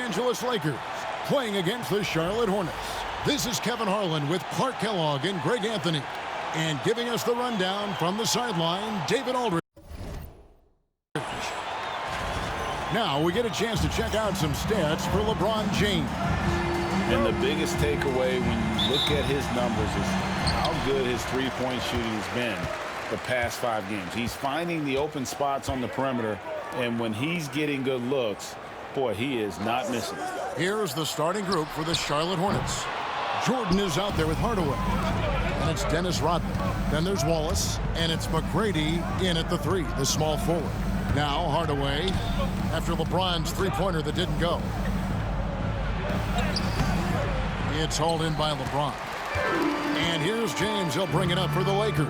Angeles Lakers playing against the Charlotte Hornets. This is Kevin Harlan with Clark Kellogg and Greg Anthony. And giving us the rundown from the sideline, David Aldridge. Now we get a chance to check out some stats for LeBron James. And the biggest takeaway when you look at his numbers is how good his three-point shooting has been the past 5 games. He's finding the open spots on the perimeter, and when he's getting good looks, boy, he is not missing. Here's the starting group for the Charlotte Hornets. Jordan is out there with Hardaway. And it's Dennis Rodman. Then there's Wallace, and it's McGrady in at the 3, the small forward. Now Hardaway, after LeBron's three-pointer that didn't go. It's hauled in by LeBron. And here's James. He'll bring it up for the Lakers.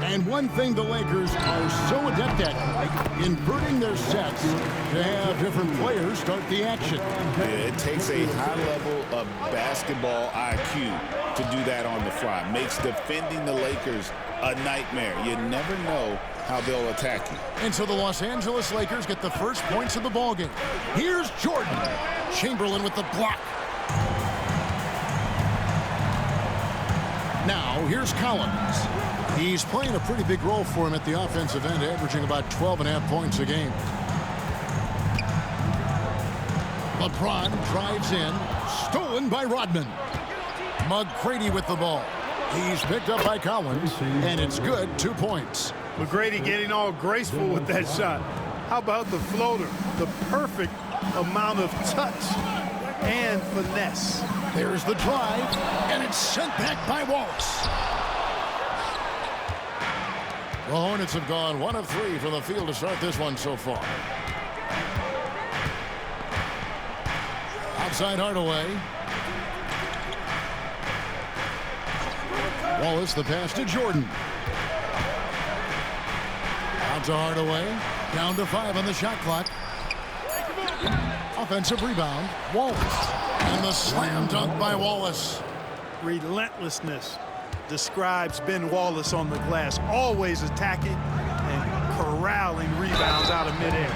And one thing the Lakers are so adept at, Mike, inverting their sets to have different players start the action. Yeah, it takes a high level of basketball IQ to do that on the fly. Makes defending the Lakers a nightmare. You never know how they'll attack you. And so the Los Angeles Lakers get the first points of the ballgame. Here's Jordan. Chamberlain with the block. Now, here's Collins. He's playing a pretty big role for him at the offensive end, averaging about 12.5 points a game. LeBron drives in. Stolen by Rodman. McGrady with the ball. He's picked up by Collins, and it's good, 2 points. McGrady getting all graceful with that shot. How about the floater? The perfect amount of touch and finesse. There's the drive, and it's sent back by Wallace. The Hornets have gone 1 of 3 from the field to start this one so far. Outside Hardaway. Wallace, the pass to Jordan. Out to Hardaway. Down to 5 on the shot clock. Offensive rebound. Wallace. And the slam dunk by Wallace. Relentlessness describes Ben Wallace on the glass. Always attacking and corralling rebounds out of midair.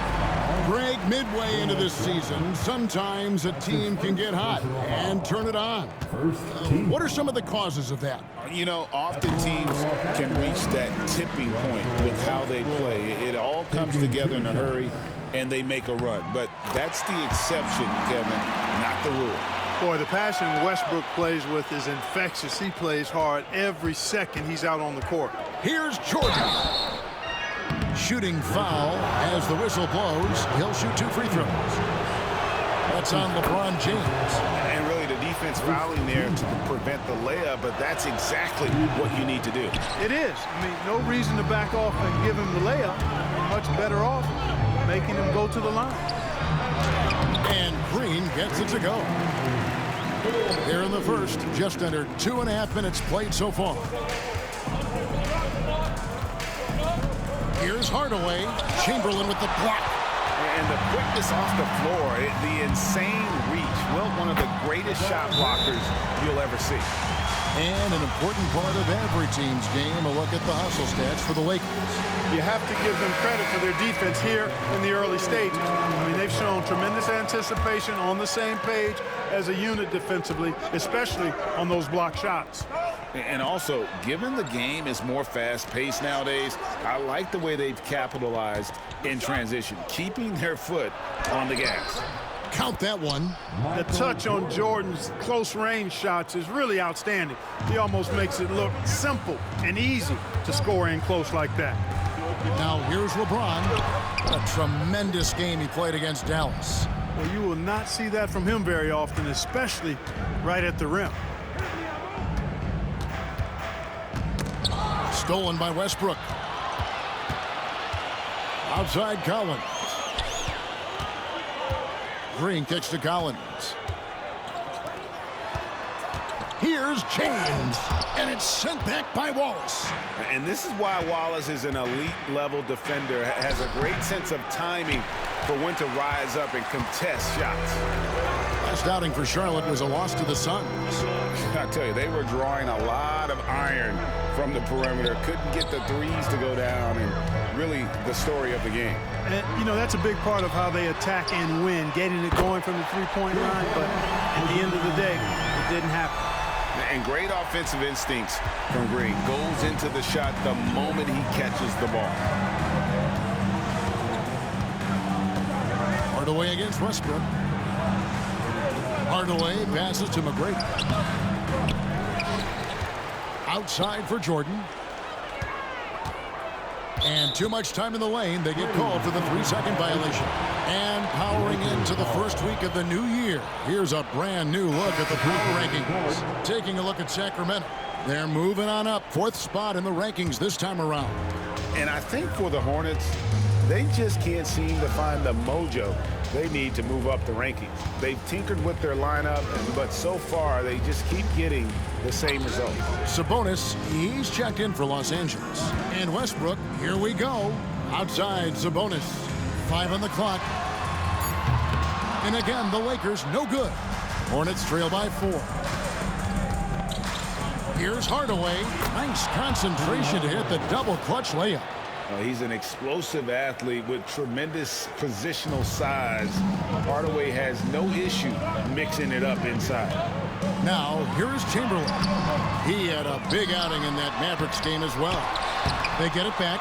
Greg, midway into this season, sometimes a team can get hot and turn it on. What are some of the causes of that? You know, often teams can reach that tipping point with how they play. It all comes together in a hurry, and they make a run. But that's the exception, Kevin, not the rule. Boy, the passion Westbrook plays with is infectious. He plays hard every second he's out on the court. Here's Jordan. Shooting foul as the whistle blows. He'll shoot 2 free throws. That's on LeBron James. And really the defense fouling there to prevent the layup, but that's exactly what you need to do. It is. I mean, no reason to back off and give him the layup. Much better off making him go to the line. And Green gets it to go. Here in the first, just under 2.5 minutes played so far. Here's Hardaway. Chamberlain with the block. And the quickness off the floor, the insane reach. Well, one of the greatest shot blockers you'll ever see. And an important part of every team's game, a look at the hustle stats for the Lakers. You have to give them credit for their defense here in the early stages. I mean, they've shown tremendous anticipation, on the same page as a unit defensively, especially on those block shots. And also, given the game is more fast-paced nowadays, I like the way they've capitalized in transition, keeping their foot on the gas. Count that one. The touch on Jordan's close-range shots is really outstanding. He almost makes it look simple and easy to score in close like that. Now here's LeBron. What a tremendous game he played against Dallas. Well, you will not see that from him very often, especially right at the rim. Stolen by Westbrook. Outside Collins. Green kicks to Collins. Here's James, and it's sent back by Wallace. And this is why Wallace is an elite-level defender, has a great sense of timing for when to rise up and contest shots. Last outing for Charlotte was a loss to the Suns. I tell you, they were drawing a lot of iron from the perimeter, couldn't get the threes to go down, and really the story of the game. And, you know, that's a big part of how they attack and win, getting it going from the three-point line. But at the end of the day, it didn't happen. And great offensive instincts from Green. Goes into the shot the moment he catches the ball. Hardaway against Westbrook. Hardaway passes to McGrady. Outside for Jordan. And too much time in the lane. They get called for the 3-second violation. And powering into the first week of the new year, here's a brand new look at the power rankings. Taking a look at Sacramento. They're moving on up. 4th spot in the rankings this time around. And I think for the Hornets, they just can't seem to find the mojo they need to move up the rankings. They've tinkered with their lineup, but so far they just keep getting the same results. Sabonis, he's checked in for Los Angeles. And Westbrook, here we go. Outside Sabonis. 5 on the clock. And again, the Lakers, no good. Hornets trail by 4. Here's Hardaway. Nice concentration to hit the double clutch layup. He's an explosive athlete with tremendous positional size. Hardaway has no issue mixing it up inside. Now, here is Chamberlain. He had a big outing in that Mavericks game as well. They get it back.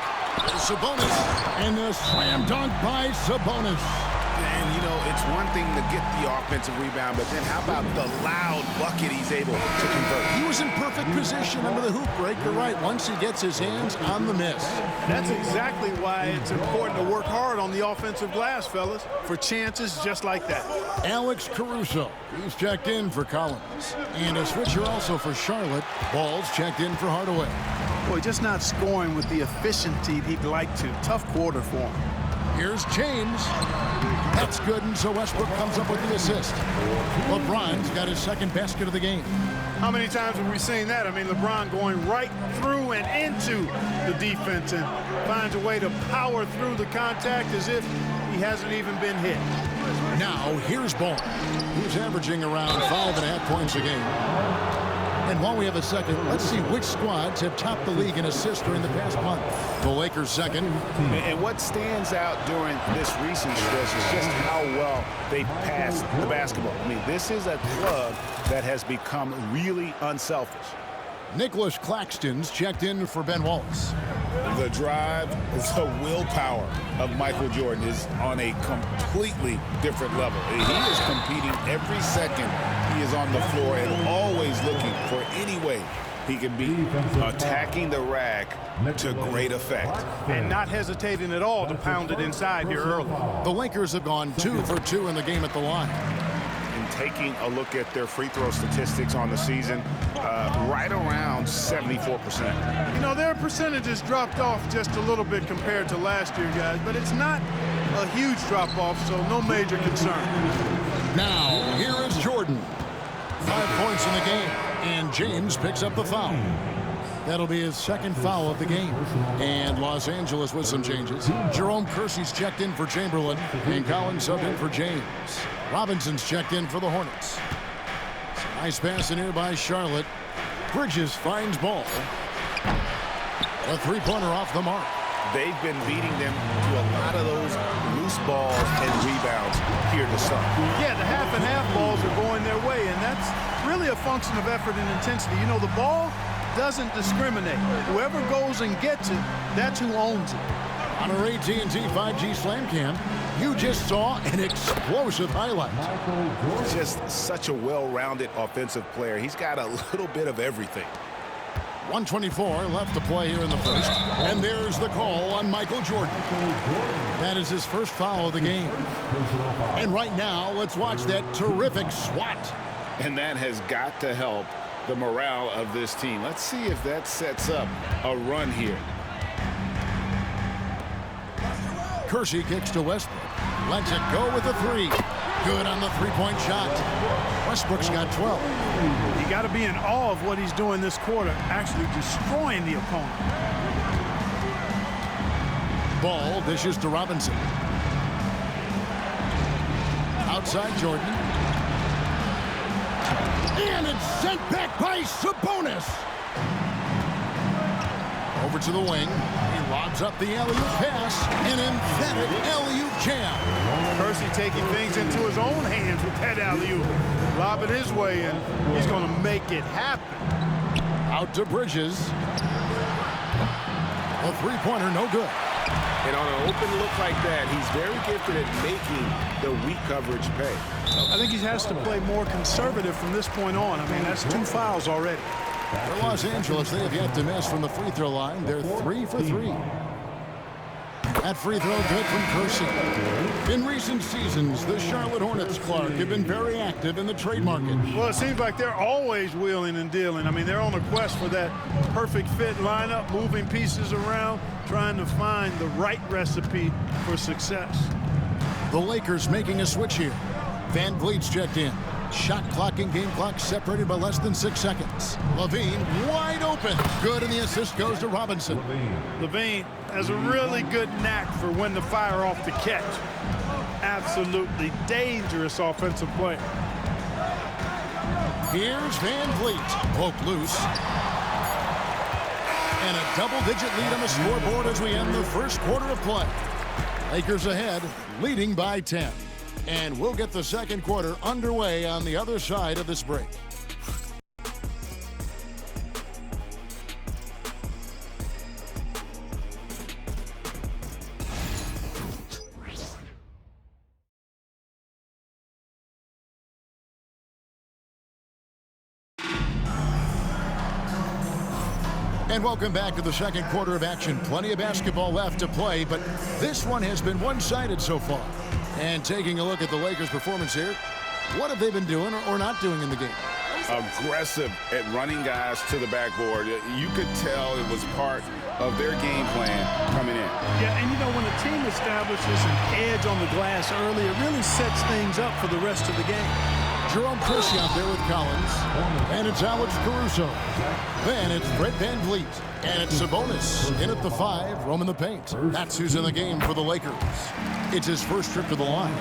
Sabonis. And the slam dunk by Sabonis. And, you know, it's one thing to get the offensive rebound, but then how about the loud bucket he's able to convert? He was in perfect position under the hoop break. You're right, once he gets his hands on the miss. That's exactly why it's important to work hard on the offensive glass, fellas, for chances just like that. Alex Caruso, he's checked in for Collins. And a switcher also for Charlotte. Ball's checked in for Hardaway. Boy, just not scoring with the efficiency he'd like to. Tough quarter for him. Here's James. That's good, and so Westbrook comes up with the assist. LeBron's got his second basket of the game. How many times have we seen that? I mean, LeBron going right through and into the defense and finds a way to power through the contact as if he hasn't even been hit. Now, here's Ball. He's averaging around 5.5 points a game. And while we have a second, let's see which squads have topped the league in assists during the past month. The Lakers second. And what stands out during this recent stretch is just how well they passed the basketball. I mean, this is a club that has become really unselfish. Nicholas Claxton's checked in for Ben Wallace. The drive, the willpower of Michael Jordan is on a completely different level. He is competing every second he is on the floor and always looking for any way he can be attacking the rack to great effect. And not hesitating at all to pound it inside here early. The Lakers have gone 2 for 2 in the game at the line. And taking a look at their free throw statistics on the season, right around 74%. You know, their percentages dropped off just a little bit compared to last year, guys, but it's not a huge drop-off, so no major concern. Now, here is Jordan. 5 points in the game, and James picks up the foul. That'll be his second foul of the game. And Los Angeles with some changes. Jerome Kersey's checked in for Chamberlain, and Collins subbed in for James. Robinson's checked in for the Hornets. Nice pass in here by Charlotte. Bridges finds Ball. A three-pointer off the mark. They've been beating them to a lot of those loose balls and rebounds here to start. Yeah, the half-and-half balls are going their way, and that's really a function of effort and intensity. You know, the ball doesn't discriminate. Whoever goes and gets it, that's who owns it. On our AT&T 5G Slam Cam, you just saw an explosive highlight. Just such a well-rounded offensive player. He's got a little bit of everything. 1:24 left to play here in the first. And there's the call on Michael Jordan. That is his first foul of the game. And right now, let's watch that terrific swat. And that has got to help the morale of this team. Let's see if that sets up a run here. Kersey kicks to Westbrook. Lets it go with a three. Good on the three-point shot. Westbrook's got 12. You got to be in awe of what he's doing this quarter, actually destroying the opponent. Ball dishes to Robinson. Outside Jordan. And it's sent back by Sabonis. Over to the wing. He lobs up the alley-oop pass. An emphatic alley-oop jam. Kersey taking things into his own hands with that alley-oop. Lob it his way, and he's going to make it happen. Out to Bridges. A three-pointer, no good. And on an open look like that, he's very gifted at making the weak coverage pay. I think he has to play more conservative from this point on. I mean, that's 2 fouls already. For Los Angeles, they have yet to miss from the free throw line. They're 3 for 3. That free throw good from Kersey. In recent seasons, the Charlotte Hornets, Clark, have been very active in the trade market. Well, it seems like they're always wheeling and dealing. I mean, they're on a quest for that perfect fit lineup, moving pieces around, trying to find the right recipe for success. The Lakers making a switch here. Van Vliet's checked in. Shot clock and game clock separated by less than 6 seconds. LaVine wide open. Good, and the assist goes to Robinson. LaVine has a really good knack for when to fire off the catch. Absolutely dangerous offensive play. Here's Van Vliet. Poke loose. And a double-digit lead on the scoreboard as we end the first quarter of play. Lakers ahead, leading by 10. And we'll get the second quarter underway on the other side of this break. And welcome back to the second quarter of action. Plenty of basketball left to play, but this one has been one-sided so far. And taking a look at the Lakers' performance here, what have they been doing or not doing in the game? Aggressive at running guys to the backboard. You could tell it was part of their game plan coming in. Yeah, and you know, when a team establishes an edge on the glass early, it really sets things up for the rest of the game. Jerome Kersey out there with Collins. And it's Alex Caruso. Then it's Fred Van Vliet. And it's Sabonis in at the 5, roaming the paint. That's who's in the game for the Lakers. It's his first trip to the line.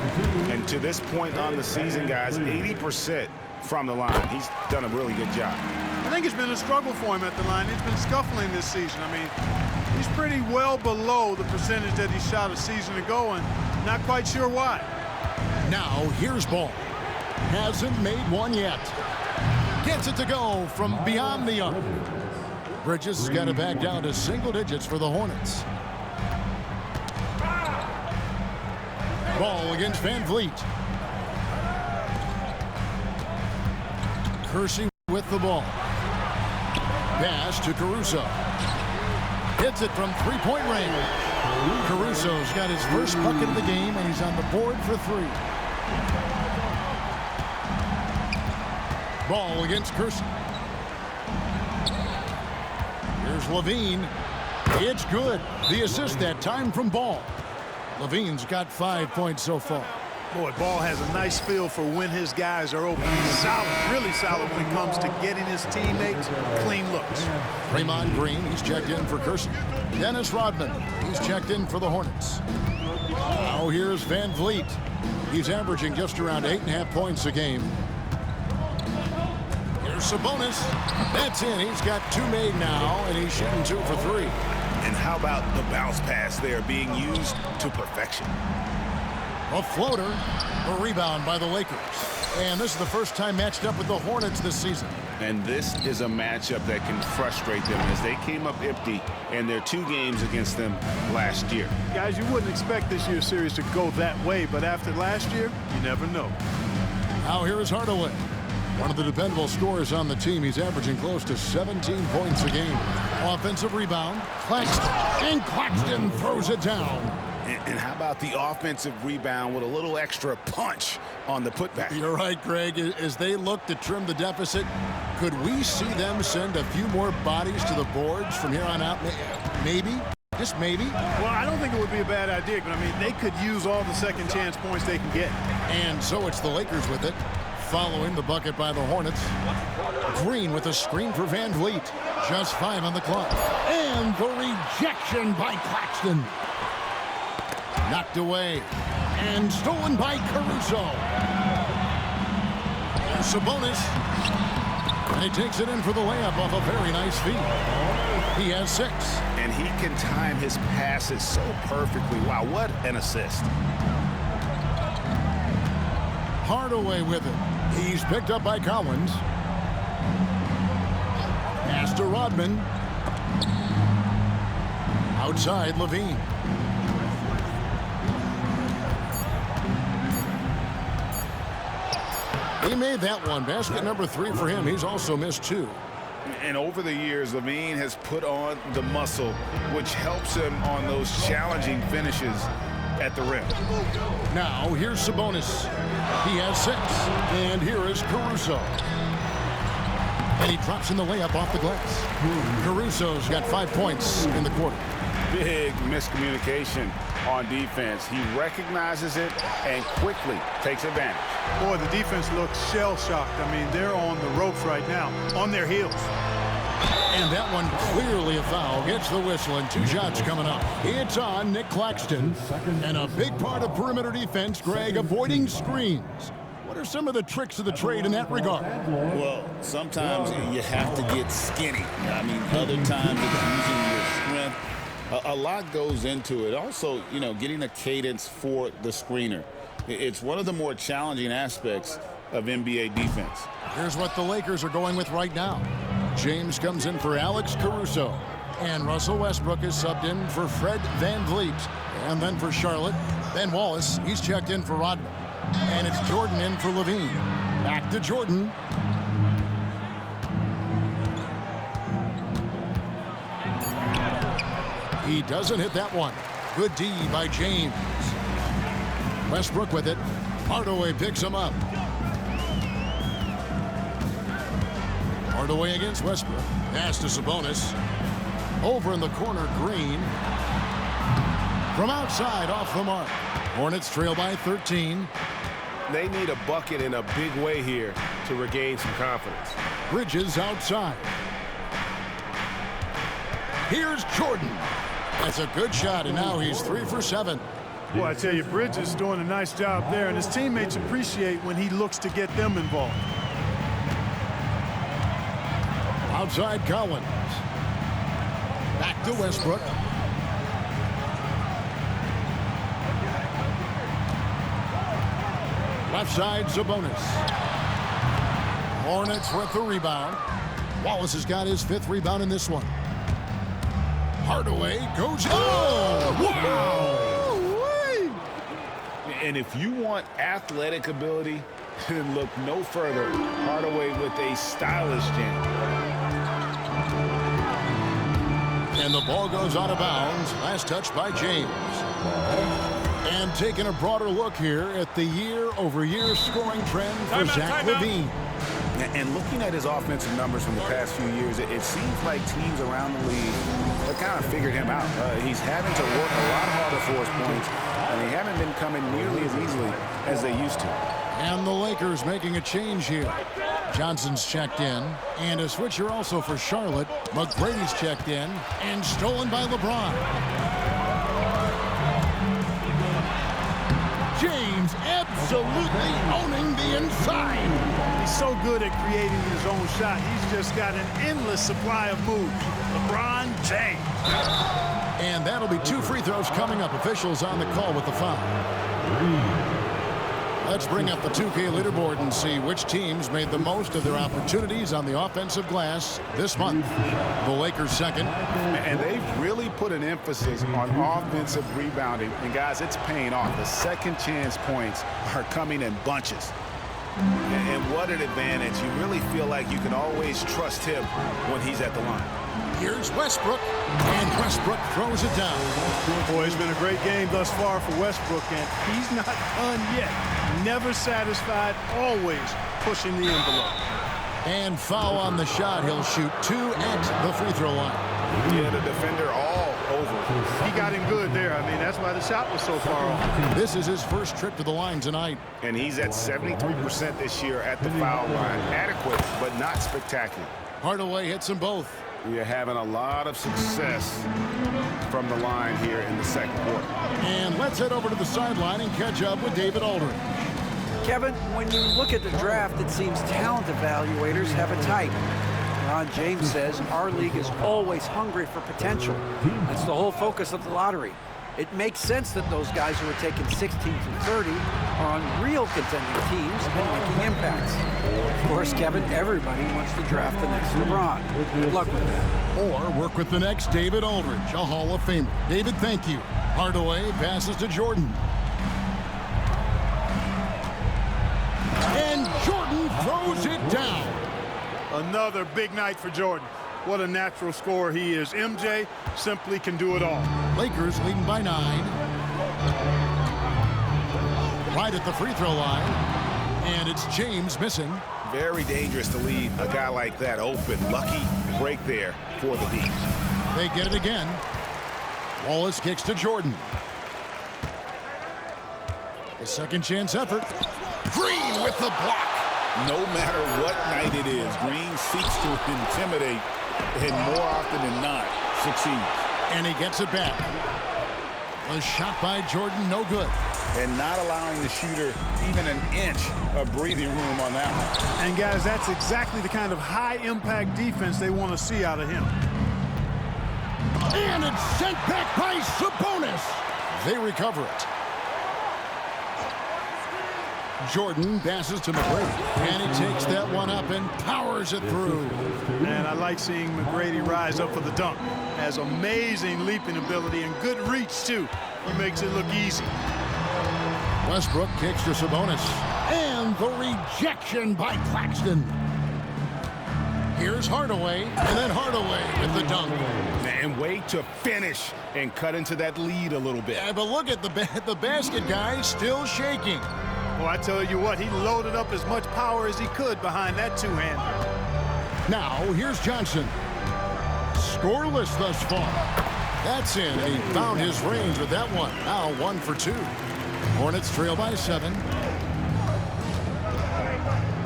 And to this point on the season, guys, 80% from the line. He's done a really good job. I think it's been a struggle for him at the line. He's been scuffling this season. I mean, he's pretty well below the percentage that he shot a season ago, and not quite sure why. Now, here's Ball. Hasn't made one yet. Gets it to go from beyond the arc. Bridges has got it back down to single digits for the Hornets. Ball against Van Vliet. Kersey with the ball. Pass to Caruso. Hits it from three-point range. Caruso's got his first bucket of the game, and he's on the board for 3. Ball against Kersey. Here's LaVine. It's good. The assist that time from Ball. LaVine's got 5 points so far. Boy, Ball has a nice feel for when his guys are open. He's solid, really solid when it comes to getting his teammates clean looks. Draymond Green, he's checked in for Kersey. Dennis Rodman, he's checked in for the Hornets. Now here's Van Vliet. He's averaging just around 8.5 points a game. Here's Sabonis. That's in. He's got 2 made now, and he's shooting 2 for 3. And how about the bounce pass there being used to perfection? A floater, a rebound by the Lakers. And this is the first time matched up with the Hornets this season. And this is a matchup that can frustrate them as they came up empty in their 2 games against them last year. Guys, you wouldn't expect this year's series to go that way, but after last year, you never know. Now here is Hardaway. One of the dependable scorers on the team. He's averaging close to 17 points a game. Offensive rebound, Claxton. And Claxton throws it down. And how about the offensive rebound with a little extra punch on the putback? You're right, Greg. As they look to trim the deficit, could we see them send a few more bodies to the boards from here on out? Maybe. Just maybe. Well, I don't think it would be a bad idea, but I mean, they could use all the second chance points they can get. And so it's the Lakers with it. Following the bucket by the Hornets. Green with a screen for Van Vliet. Just 5 on the clock. And the rejection by Claxton. Knocked away. And stolen by Caruso. There's Sabonis. And he takes it in for the layup off a very nice feed. He has 6. and he can time his passes so perfectly. Wow, what an assist. Hardaway with it. He's picked up by Collins. Pass to Rodman. Outside, Levine. He made that one. Basket number 3 for him. He's also missed 2. And over the years, Levine has put on the muscle, which helps him on those challenging finishes at the rim. Now, here's Sabonis. He has 6. And here is Caruso. And he drops in the layup off the glass. Caruso's got 5 points in the quarter. Big miscommunication on defense. He recognizes it and quickly takes advantage. Boy, the defense looks shell-shocked. I mean, they're on the ropes right now, on their heels. And that one clearly a foul. Gets the whistle and 2 shots coming up. It's on Nick Claxton. And a big part of perimeter defense, Greg, avoiding screens. What are some of the tricks of the trade in that regard? Well, sometimes you have to get skinny. I mean, other times it's using your strength. A lot goes into it. Also, you know, getting a cadence for the screener. It's one of the more challenging aspects of NBA defense. Here's what the Lakers are going with right now. James comes in for Alex Caruso. And Russell Westbrook is subbed in for Fred VanVleet. And then for Charlotte, Ben Wallace, he's checked in for Rodman. And it's Jordan in for Levine. Back to Jordan. He doesn't hit that one. Good D by James. Westbrook with it. Hardaway picks him up. Hardaway against Westbrook. Pass to Sabonis. Over in the corner, Green. From outside, off the mark. Hornets trail by 13. They need a bucket in a big way here to regain some confidence. Bridges outside. Here's Jordan. That's a good shot, and now he's 3 for 7. Well, I tell you, Bridges is doing a nice job there, and his teammates appreciate when he looks to get them involved. Outside Collins. Back to Westbrook. Left side, Sabonis. Hornets with the rebound. Wallace has got his 5th rebound in this one. Hardaway goes. Oh! Wow! And if you want athletic ability, then look no further. Hardaway with a stylish jam. And the ball goes out of bounds. Last touch by James. And taking a broader look here at the year-over-year scoring trend for Zach LaVine. And looking at his offensive numbers from the past few years, it seems like teams around the league have kind of figured him out. He's having to work a lot harder for his points, and they haven't been coming nearly as easily as they used to. And the Lakers making a change here. Johnson's checked in, and a switcher also for Charlotte. McGrady's checked in, and stolen by LeBron. James absolutely owning the inside. He's so good at creating his own shot. He's just got an endless supply of moves. LeBron James. And that'll be 2 free throws coming up. Officials on the call with the foul. Let's bring up the 2K leaderboard and see which teams made the most of their opportunities on the offensive glass this month. The Lakers second. And they've really put an emphasis on offensive rebounding. And, guys, it's paying off. The second chance points are coming in bunches. And what an advantage. You really feel like you can always trust him when he's at the line. Here's Westbrook, and Westbrook throws it down. Boy, it's been a great game thus far for Westbrook, and he's not done yet. Never satisfied, always pushing the envelope. And foul on the shot. He'll shoot 2 at the free throw line. Yeah, the defender all over. He got him good there. I mean, that's why the shot was so far off. This is his first trip to the line tonight. And he's at 73% this year at the foul line. Adequate, but not spectacular. Hardaway hits them both. We are having a lot of success from the line here in the second quarter. And let's head over to the sideline and catch up with David Aldridge. Kevin, when you look at the draft, it seems talent evaluators have a type. LeBron James says our league is always hungry for potential. That's the whole focus of the lottery. It makes sense that those guys who are taken 16 through 30 are on real contending teams and making impacts. Of course, Kevin, everybody wants to draft the next LeBron. Good luck with that. Or work with the next David Aldridge, a Hall of Famer. David, thank you. Hardaway passes to Jordan. And Jordan throws it down. Another big night for Jordan. What a natural scorer he is. MJ simply can do it all. Lakers leading by 9. Right at the free throw line. And it's James missing. Very dangerous to leave a guy like that open. Lucky break there for the D. They get it again. Wallace kicks to Jordan. A second chance effort. Green with the block. No matter what night it is, Green seeks to intimidate and more often than not succeeds. And he gets it back. A shot by Jordan, no good. And not allowing the shooter even an inch of breathing room on that one. And guys, that's exactly the kind of high-impact defense they want to see out of him. And it's sent back by Sabonis. They recover it. Jordan passes to McGrady, and he takes that one up and powers it through. And I like seeing McGrady rise up for the dunk. Has amazing leaping ability and good reach, too. He makes it look easy. Westbrook kicks to Sabonis, and the rejection by Claxton. Here's Hardaway, and then Hardaway with the dunk. And wait to finish and cut into that lead a little bit. Yeah, but look at the basket guy still shaking. Well, I tell you what, he loaded up as much power as he could behind that two-hander. Now, here's Johnson. Scoreless thus far. That's in. He found his range with that one. Now 1 for 2. Hornets trail by 7.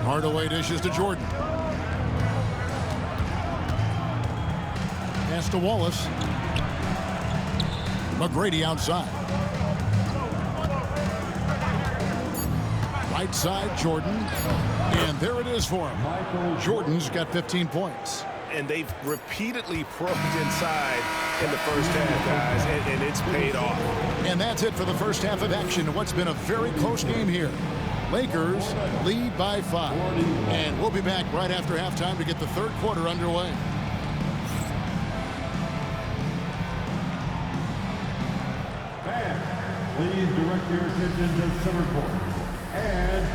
Hardaway dishes to Jordan. Pass to Wallace. McGrady outside. Right side, Jordan. And there it is for him. Jordan's got 15 points. And they've repeatedly probed inside in the first half, guys, and it's paid off. And that's it for the first half of action in what's been a very close game here. Lakers lead by 5. And we'll be back right after halftime to get the third quarter underway. Fans, please direct your attention to center court. And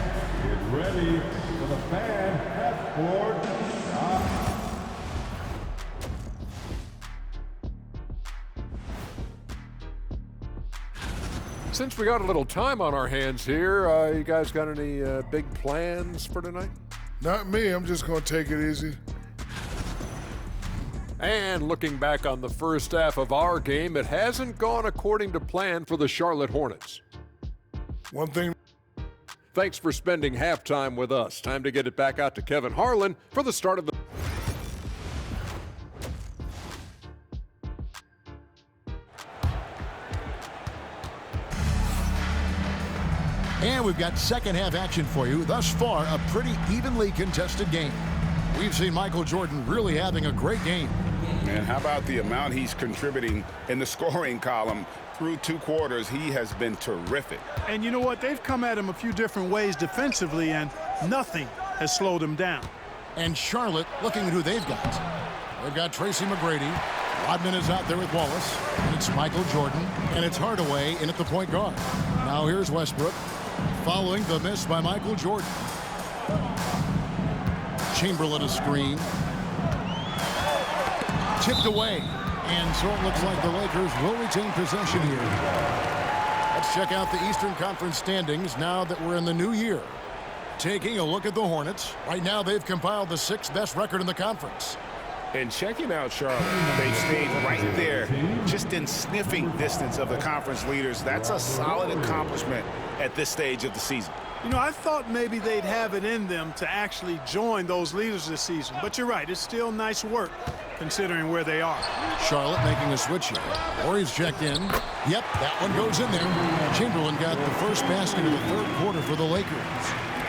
get ready for the fan half-court shot. Since we got a little time on our hands here, you guys got any big plans for tonight? Not me. I'm just going to take it easy. And looking back on the first half of our game, it hasn't gone according to plan for the Charlotte Hornets. One thing. Thanks for spending halftime with us. Time to get it back out to Kevin Harlan for the start of the... And we've got second half action for you. Thus far, a pretty evenly contested game. We've seen Michael Jordan really having a great game. And how about the amount he's contributing in the scoring column? Through 2 quarters, he has been terrific. And you know what? They've come at him a few different ways defensively, and nothing has slowed him down. And Charlotte looking at who they've got. They've got Tracy McGrady. Rodman is out there with Wallace. And it's Michael Jordan. And it's Hardaway in at the point guard. Now here's Westbrook following the miss by Michael Jordan. Chamberlain a screen. Tipped away. And so it looks like the Lakers will retain possession here. Let's check out the Eastern Conference standings now that we're in the new year. Taking a look at the Hornets. Right now they've compiled the 6th best record in the conference. And checking out Charlotte, they've stayed right there, just in sniffing distance of the conference leaders. That's a solid accomplishment at this stage of the season. You know, I thought maybe they'd have it in them to actually join those leaders this season. But you're right, it's still nice work considering where they are. Charlotte making a switch here. Horry's checked in. Yep, that one goes in there. Chamberlain got the first basket of the third quarter for the Lakers.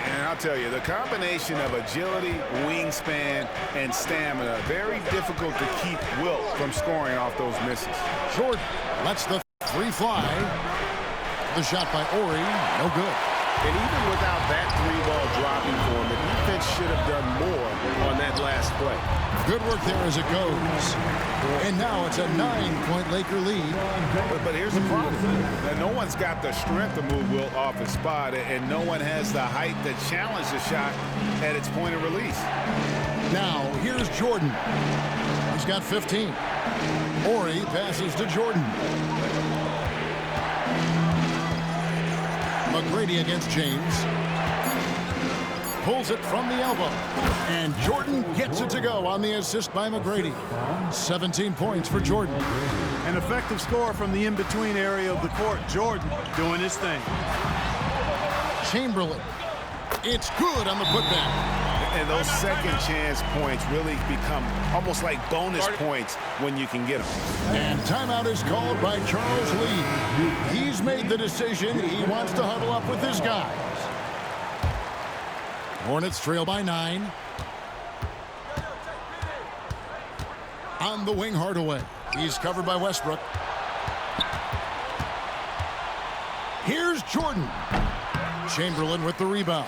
And I'll tell you, the combination of agility, wingspan, and stamina, very difficult to keep Wilt from scoring off those misses. Jordan lets the three fly. The shot by Ori, no good. And even without that three-ball dropping for him, the defense should have done more on that last play. Good work there as it goes. And now it's a 9-point Laker lead. But here's the problem. Now, no one's got the strength to move Wilt off his spot, and no one has the height to challenge the shot at its point of release. Now, here's Jordan. He's got 15. Ori passes to Jordan. McGrady against James. Pulls it from the elbow. And Jordan gets it to go on the assist by McGrady. 17 points for Jordan. An effective score from the in-between area of the court. Jordan doing his thing. Chamberlain. It's good on the putback. And those second chance points really become almost like bonus points when you can get them. And timeout is called by Charles Lee. He's made the decision. He wants to huddle up with his guys. Hornets trail by 9. On the wing, Hardaway. He's covered by Westbrook. Here's Jordan. Chamberlain with the rebound.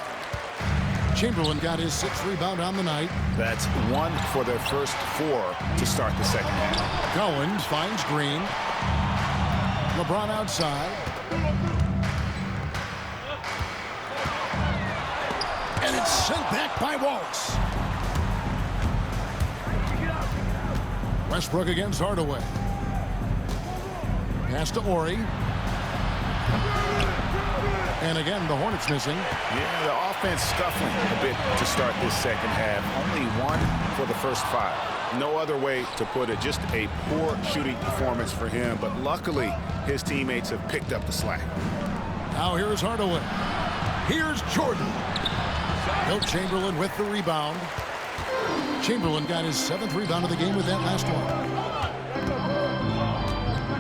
Chamberlain got his 6th rebound on the night. That's 1 for their first 4 to start the second half. Collins finds Green. LeBron outside. And it's sent back by Wallace. Westbrook against Hardaway. Pass to Ori. And again, the Hornets missing. Yeah, the offense scuffling a bit to start this second half. Only 1 for the first 5. No other way to put it. Just a poor shooting performance for him. But luckily, his teammates have picked up the slack. Now here's Hardaway. Here's Jordan. Wilt Chamberlain with the rebound. Chamberlain got his 7th rebound of the game with that last one.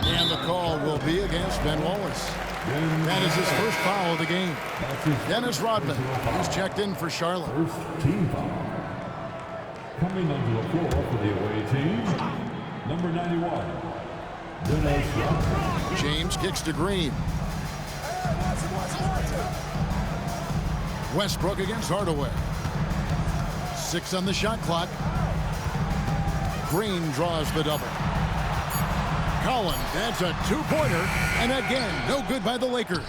And the call will be against Ben Wallace. That is his first foul of the game. Dennis Rodman, he's checked in for Charlotte. First team foul. Coming onto the floor for the away team, number 91, Dennis Rodman. James kicks to Green. Westbrook against Hardaway. 6 on the shot clock. Green draws the double. Collins, that's a 2-pointer, and again, no good by the Lakers.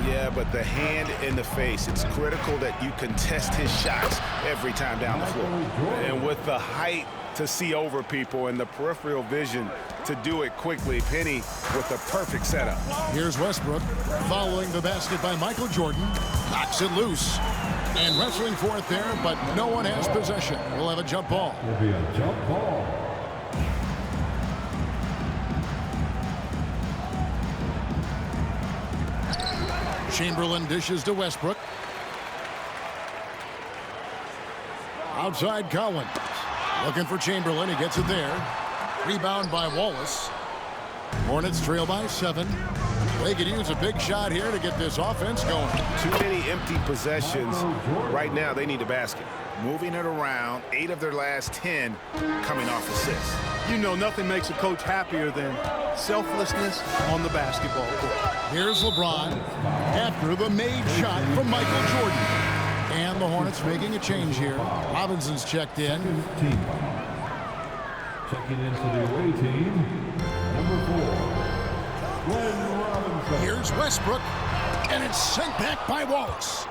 Yeah, but the hand in the face, it's critical that you contest his shots every time down the floor. And with the height to see over people and the peripheral vision to do it quickly, Penny with the perfect setup. Here's Westbrook following the basket by Michael Jordan. Knocks it loose. And wrestling for it there, but no one has possession. We'll have a jump ball. Will be a jump ball. Chamberlain dishes to Westbrook. Outside Collins. Looking for Chamberlain. He gets it there. Rebound by Wallace. Hornets trail by 7. They could use a big shot here to get this offense going. Too many empty possessions. Right now, they need a basket. Moving it around, 8 of their last 10 coming off assists. You know, nothing makes a coach happier than selflessness on the basketball court. Here's LeBron after the made shot from Michael Jordan. And the Hornets making a change here. Robinson's checked in. Checking into the away team, number 4, Glenn Robinson. Here's Westbrook, and it's sent back by Wallace.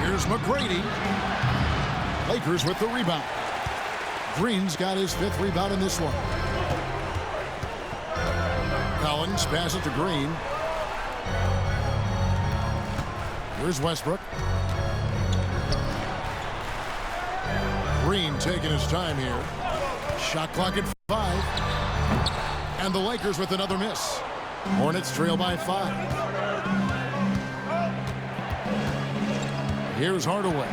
Here's McGrady. Lakers with the rebound. Green's got his 5th rebound in this one. Collins passes it to Green. Here's Westbrook. Green taking his time here. Shot clock at 5. And the Lakers with another miss. Hornets trail by 5. Here's Hardaway.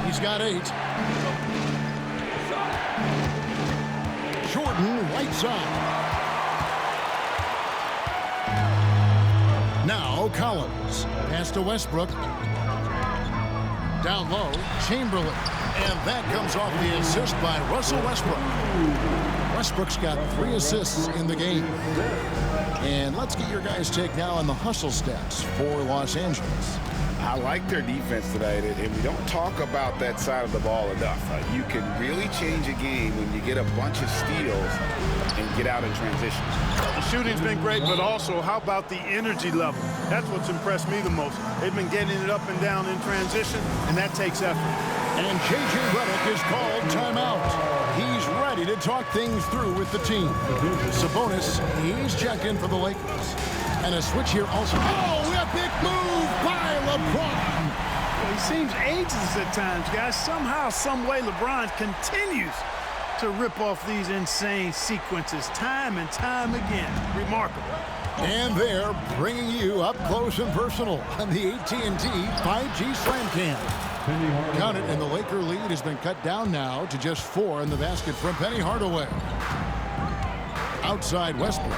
He's got 8. Jordan right side. Now Collins. Pass to Westbrook. Down low, Chamberlain. And that comes off the assist by Russell Westbrook. Westbrook's got 3 assists in the game. And let's get your guys' take now on the hustle stats for Los Angeles. I like their defense tonight, and we don't talk about that side of the ball enough. You can really change a game when you get a bunch of steals and get out in transition. The shooting's been great, but also how about the energy level? That's what's impressed me the most. They've been getting it up and down in transition, and that takes effort. And J.J. Redick is called timeout. He's ready to talk things through with the team. Sabonis, he's checked in for the Lakers. And a switch here also. Oh, epic move by LeBron. Well, he seems ageless at times, guys. Somehow, some way, LeBron continues to rip off these insane sequences time and time again. Remarkable. And they're bringing you up close and personal on the AT&T 5G Slam Cam. Count it, and the Laker lead has been cut down now to just 4 in the basket from Penny Hardaway. Outside Westbrook.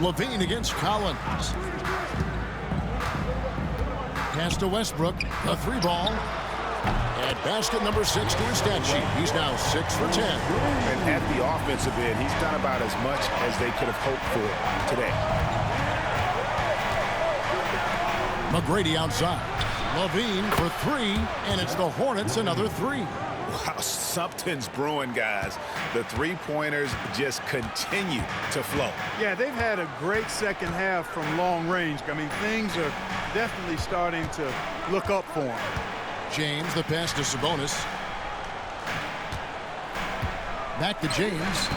Levine against Collins. Pass to Westbrook, a 3-ball. And basket number 6 to his stat sheet. He's now 6 for 10. And at the offensive end, he's done about as much as they could have hoped for today. McGrady outside. Levine for 3, and it's the Hornets another 3. Wow, something's brewing, guys. The three-pointers just continue to flow. Yeah, they've had a great second half from long range. I mean, things are definitely starting to look up for them. James, the pass to Sabonis. Back to James.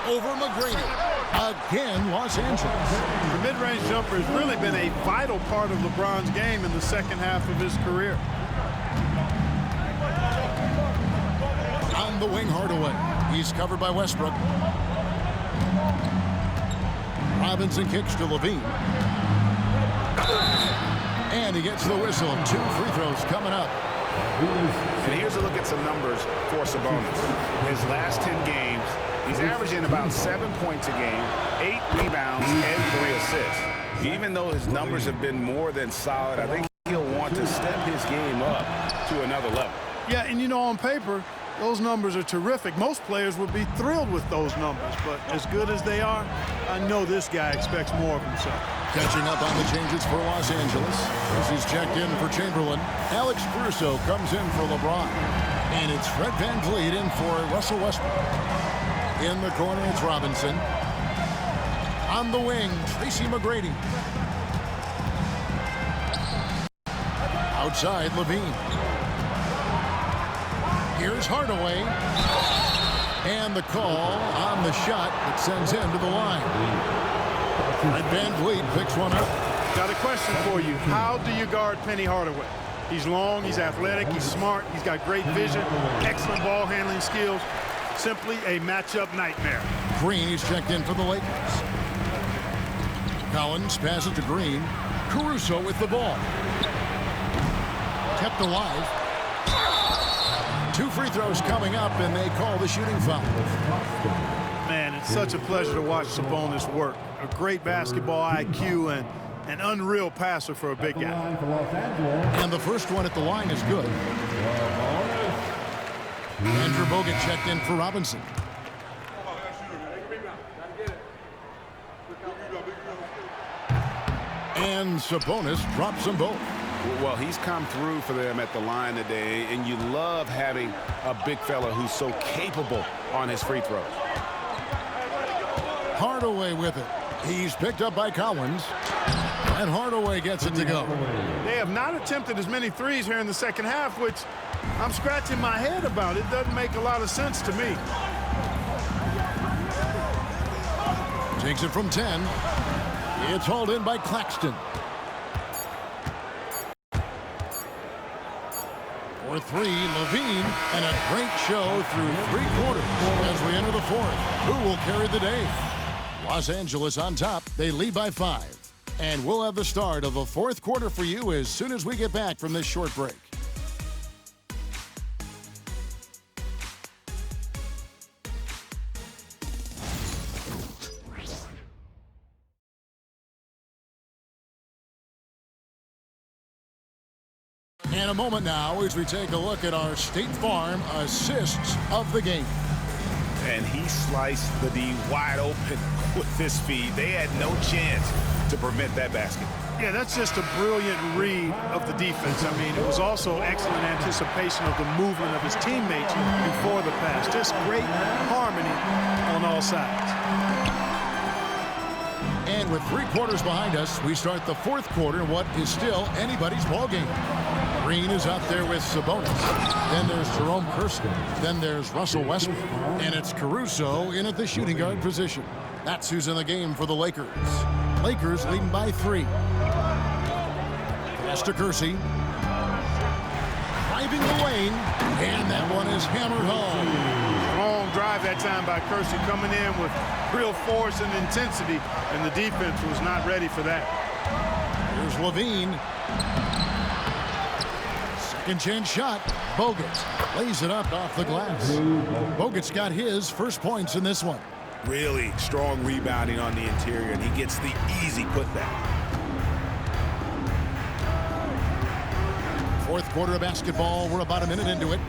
Over McGrady. Again, Los Angeles. The mid-range jumper has really been a vital part of LeBron's game in the second half of his career. On the wing, Hardaway. He's covered by Westbrook. Robinson kicks to Levine. And he gets the whistle. 2 free throws coming up. And here's a look at some numbers for Sabonis. His last 10 games, he's averaging about 7 points a game, 8 rebounds, and 3 assists. Even though his numbers have been more than solid, I think he'll want to step his game up to another level. Yeah, and you know, on paper, those numbers are terrific. Most players would be thrilled with those numbers, but as good as they are, I know this guy expects more of himself. Catching up on the changes for Los Angeles. This is checked in for Chamberlain. Alex Caruso comes in for LeBron. And it's Fred VanVleet in for Russell Westbrook. In the corner, it's Robinson. On the wing, Tracy McGrady. Outside, Levine. Here's Hardaway. And the call on the shot that sends him to the line. And VanVleet picks one up. Got a question for you. How do you guard Penny Hardaway? He's long, he's athletic, he's smart, he's got great vision, excellent ball handling skills. Simply a matchup nightmare. Green is checked in for the Lakers. Collins passes to Green. Caruso with the ball. Kept alive. 2 free throws coming up, and they call the shooting foul. Man, it's such a pleasure to watch Sabonis work. A great basketball IQ and an unreal passer for a big guy. And the first one at the line is good. Andrew Bogut checked in for Robinson. And Sabonis drops them both. Well, he's come through for them at the line today, and you love having a big fella who's so capable on his free throws. Hardaway with it. He's picked up by Collins. And Hardaway gets it to go. They have not attempted as many threes here in the second half, which I'm scratching my head about. It doesn't make a lot of sense to me. Takes it from 10. It's hauled in by Claxton. For 3, Levine, and a great show through 3 quarters as we enter the 4th. Who will carry the day? Los Angeles on top. They lead by 5. And we'll have the start of the 4th quarter for you as soon as we get back from this short break. And a moment now as we take a look at our State Farm assists of the game. And he sliced the D wide open with his feed. They had no chance to prevent that basket. Yeah, that's just a brilliant read of the defense. I mean, it was also excellent anticipation of the movement of his teammates before the pass. Just great harmony on all sides. And with 3 quarters behind us, we start the 4th quarter in what is still anybody's ball game. Green is out there with Sabonis. Then there's Jerome Kersey. Then there's Russell Westbrook. And it's Caruso in at the shooting guard position. That's who's in the game for the Lakers. Lakers leading by 3. Pass to Kersey. Driving the lane. And that one is hammered home. Long drive that time by Kersey, coming in with real force and intensity, and the defense was not ready for that. Here's Levine. Second chance shot. Bogut lays it up off the glass. Bogut's got his first points in this one. Really strong rebounding on the interior, and he gets the easy putback. 4th quarter of basketball. We're about a minute into it.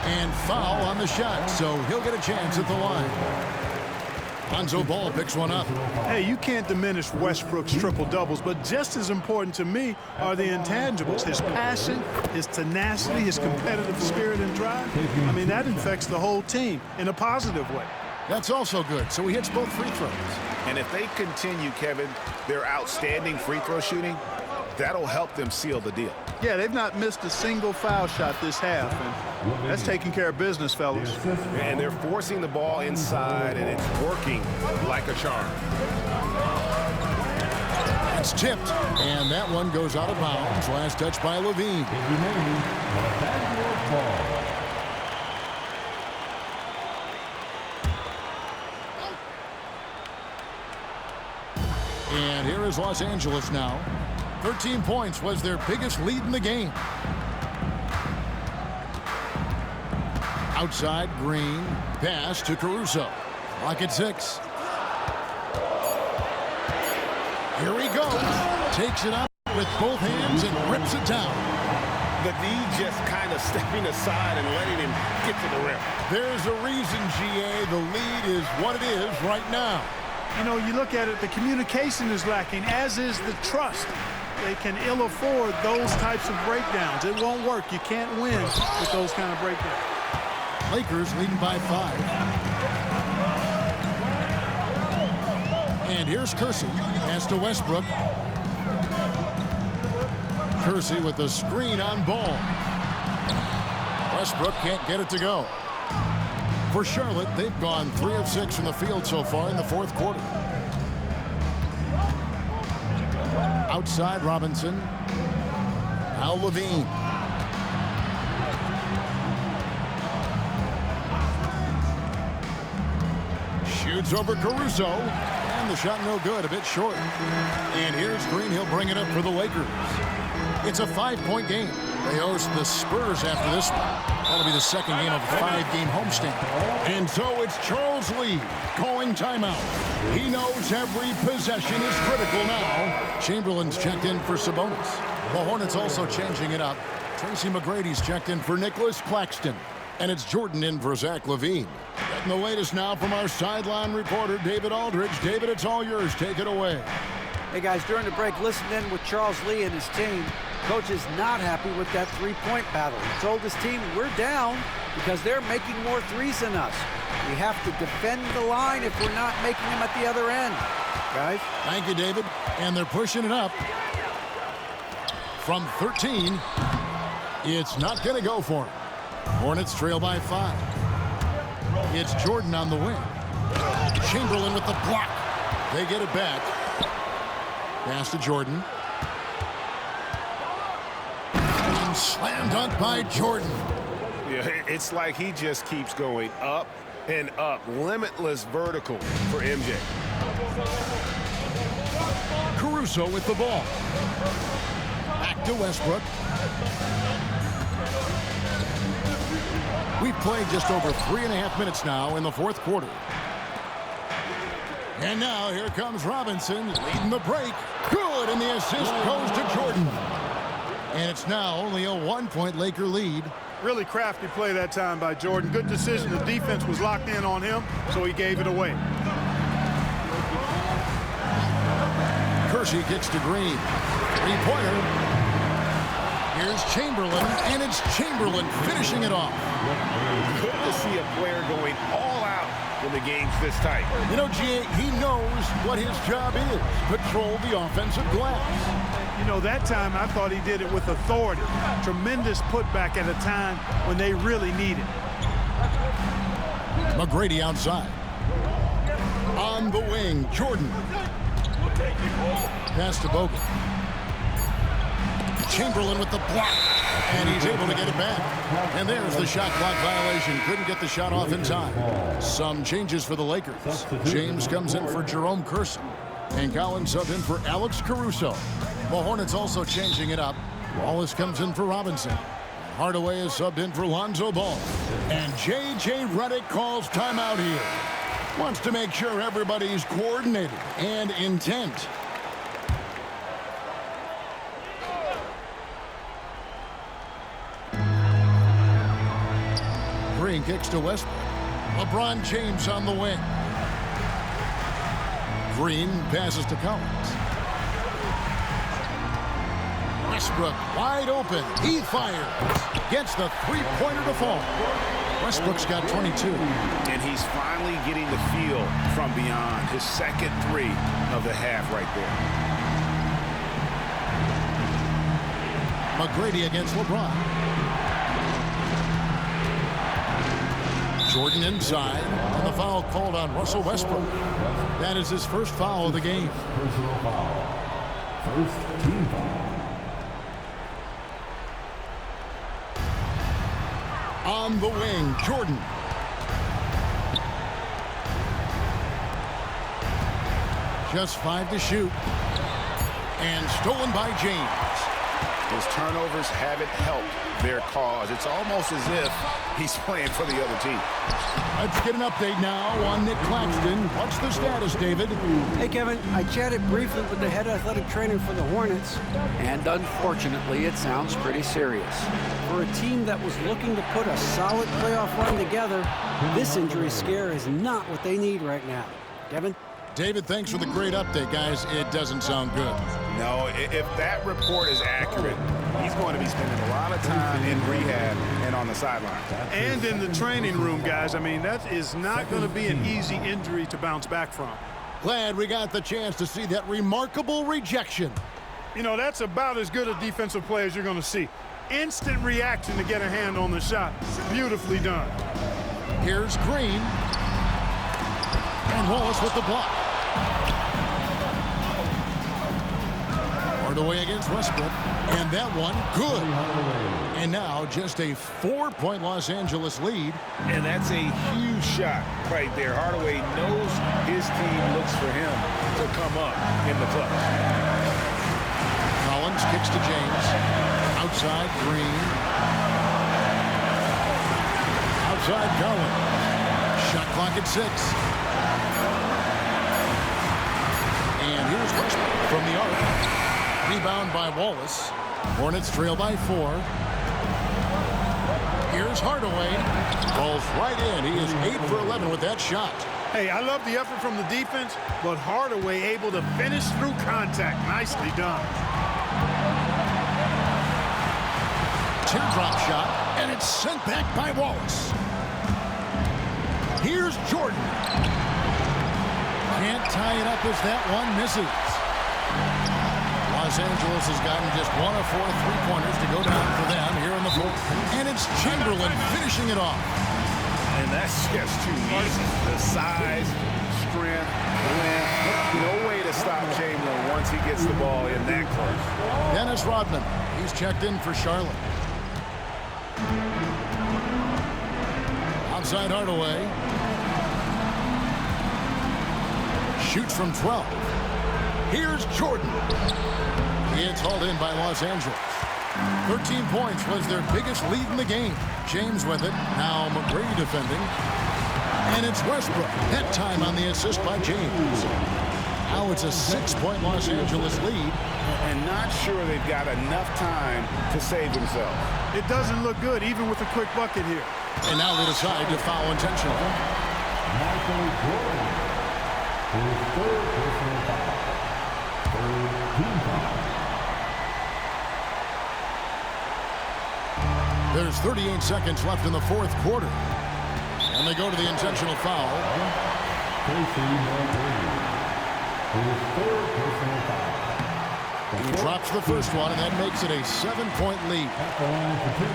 And foul on the shot, so he'll get a chance at the line. Lonzo Ball picks one up. Hey, you can't diminish Westbrook's triple-doubles, but just as important to me are the intangibles. His passion, his tenacity, his competitive spirit and drive. I mean, that infects the whole team in a positive way. That's also good, so he hits both free throws. And if they continue, Kevin, their outstanding free throw shooting, that'll help them seal the deal. Yeah, they've not missed a single foul shot this half, and that's taking care of business, fellas. And they're forcing the ball inside, and it's working like a charm. It's tipped, and that one goes out of bounds. Last touch by Levine. And here is Los Angeles now. 13 points was their biggest lead in the game. Outside, Green. Pass to Caruso. Clock at 6. Here he goes. Takes it up with both hands and rips it down. The D just kind of stepping aside and letting him get to the rim. There's a reason, GA, the lead is what it is right now. You know, you look at it, the communication is lacking, as is the trust. They can ill afford those types of breakdowns. It won't work. You can't win with those kind of breakdowns. Lakers leading by 5. And here's Kersey. Pass to Westbrook. Kersey with the screen on Ball. Westbrook can't get it to go. For Charlotte, they've gone 3 of 6 from the field so far in the 4th quarter. Outside, Robinson. Al Levine. Shoots over Caruso. And the shot no good, a bit short. And here's Green. He'll bring it up for the Lakers. It's a 5-point game. They host the Spurs after this one. That'll be the second game of a 5-game homestand. And so it's Charles Lee calling timeout. He knows every possession is critical now. Chamberlain's checked in for Sabonis. The Hornets also changing it up. Tracy McGrady's checked in for Nicholas Claxton. And it's Jordan in for Zach LaVine. Getting the latest now from our sideline reporter, David Aldridge. David, it's all yours. Take it away. Hey, guys, during the break, listen in with Charles Lee and his team. Coach is not happy with that three-point battle. He told his team, we're down because they're making more threes than us. We have to defend the line if we're not making them at the other end. Guys? Thank you, David. And they're pushing it up. From 13, it's not going to go for him. Hornets trail by 5. It's Jordan on the wing. Chamberlain with the block. They get it back. Pass to Jordan. And slam dunk by Jordan. Yeah, it's like he just keeps going up and up. Limitless vertical for MJ. Caruso with the ball. Back to Westbrook. We've played just over 3.5 minutes now in the 4th quarter. And now here comes Robinson leading the break. Good, and the assist goes to Jordan. And it's now only a 1-point Laker lead. Really crafty play that time by Jordan. Good decision. The defense was locked in on him, so he gave it away. Kersey kicks to Green. Three-pointer. Here's Chamberlain, and it's Chamberlain finishing it off. Good to see a player going all out when the game's this tight. You know, G.A., he knows what his job is. Control the offensive glass. You know, that time I thought he did it with authority. Tremendous putback at a time when they really need it. McGrady outside. On the wing, Jordan. Pass to Bogut. Chamberlain with the block, and he's able to get it back. And there's the shot clock violation. Couldn't get the shot off in time. Some changes for the Lakers. James comes in for Jerome Kersey, and Collins subbed in for Alex Caruso. The Hornets also changing it up. Wallace comes in for Robinson. Hardaway is subbed in for Lonzo Ball. And J.J. Redick calls timeout here. Wants to make sure everybody's coordinated and intent. Green kicks to Westbrook. LeBron James on the wing. Green passes to Collins. Westbrook wide open. He fires. Gets the three-pointer to fall. Westbrook's got 22. And he's finally getting the feel from beyond. His second three of the half right there. McGrady against LeBron. Jordan inside, and the foul called on Russell Westbrook. That is his first foul of the game. Personal foul. First team foul. On the wing, Jordan. Just 5 to shoot. And stolen by James. His turnovers haven't helped their cause. It's almost as if he's playing for the other team. Let's get an update now on Nick Claxton. What's the status, David? Hey, Kevin, I chatted briefly with the head athletic trainer for the Hornets, and unfortunately, it sounds pretty serious. For a team that was looking to put a solid playoff run together, this injury scare is not what they need right now. Kevin? David, thanks for the great update, guys. It doesn't sound good. No, if that report is accurate, he's going to be spending a lot of time in rehab and on the sideline. And in the training room, guys. I mean, that is not going to be an easy injury to bounce back from. Glad we got the chance to see that remarkable rejection. You know, that's about as good a defensive play as you're going to see. Instant reaction to get a hand on the shot. Beautifully done. Here's Green. And Wallace with the block. Hardaway against Westbrook. And that one, good. And now just a 4-point Los Angeles lead. And that's a huge shot right there. Hardaway knows his team looks for him to come up in the clutch. Collins kicks to James. Outside, Green. Outside, Collins. Shot clock at 6. And here's Westbrook from the arc. Rebound by Wallace. Hornets trail by 4. Here's Hardaway. Falls right in. He is 8 for 11 with that shot. Hey, I love the effort from the defense, but Hardaway able to finish through contact. Nicely done. Teardrop shot, and it's sent back by Wallace. Here's Jordan. Can't tie it up as that one misses. Los Angeles has gotten just 1 of 4 three-pointers to go down for them here in the fourth. And it's Chamberlain finishing it off. And that's just too easy. The size, strength, length. No way to stop Chamberlain once he gets the ball in that close. Dennis Rodman, he's checked in for Charlotte. Outside Hardaway. Shoots from 12. Here's Jordan. It's hauled in by Los Angeles. 13 points was their biggest lead in the game. James with it. Now McGrady defending. And it's Westbrook. That time on the assist by James. Now it's a 6-point Los Angeles lead. And not sure they've got enough time to save themselves. It doesn't look good, even with a quick bucket here. And now they decide to foul intentionally. Michael Jordan. His third personal foul. Third team foul. There's 38 seconds left in the fourth quarter. And they go to the intentional foul. Tracy McGrady. His third personal foul. He drops the first one, and that makes it a 7-point lead. At the line for two,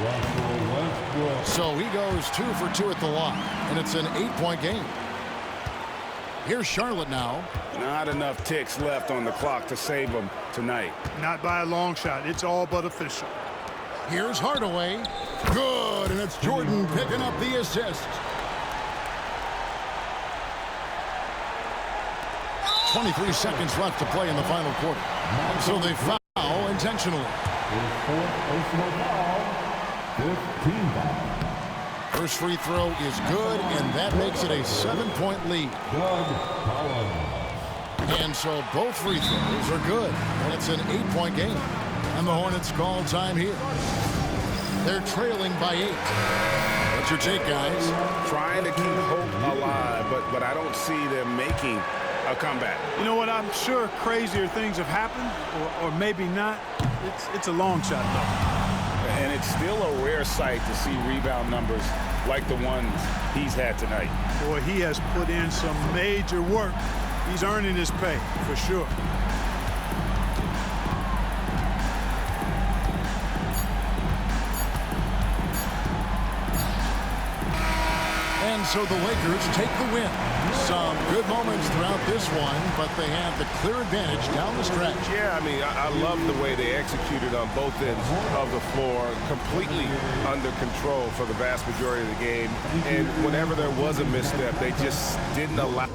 Russell Westbrook. So he goes 2 for 2 at the line, and it's an 8-point game. Here's Charlotte now. Not enough ticks left on the clock to save them tonight. Not by a long shot. It's all but official. Here's Hardaway. Good, and it's Jordan picking up the assist. 23 seconds left to play in the final quarter. So they foul intentionally. His fourth personal foul. 15 foul. First free throw is good, and that makes it a 7-point lead. Doug Collins. And so both free throws are good, and it's an 8-point game. And the Hornets call time here. They're trailing by 8. What's your take, guys? Trying to keep hope alive, but I don't see them making a comeback. You know what? I'm sure crazier things have happened, or maybe not. It's a long shot, though. And it's still a rare sight to see rebound numbers like the ones he's had tonight. Boy, he has put in some major work. He's earning his pay, for sure. And so the Lakers take the win. Some good moments throughout this one, but they have the clear advantage down the stretch. Yeah, I mean, I love the way they executed on both ends of the floor, completely under control for the vast majority of the game. And whenever there was a misstep, they just didn't allow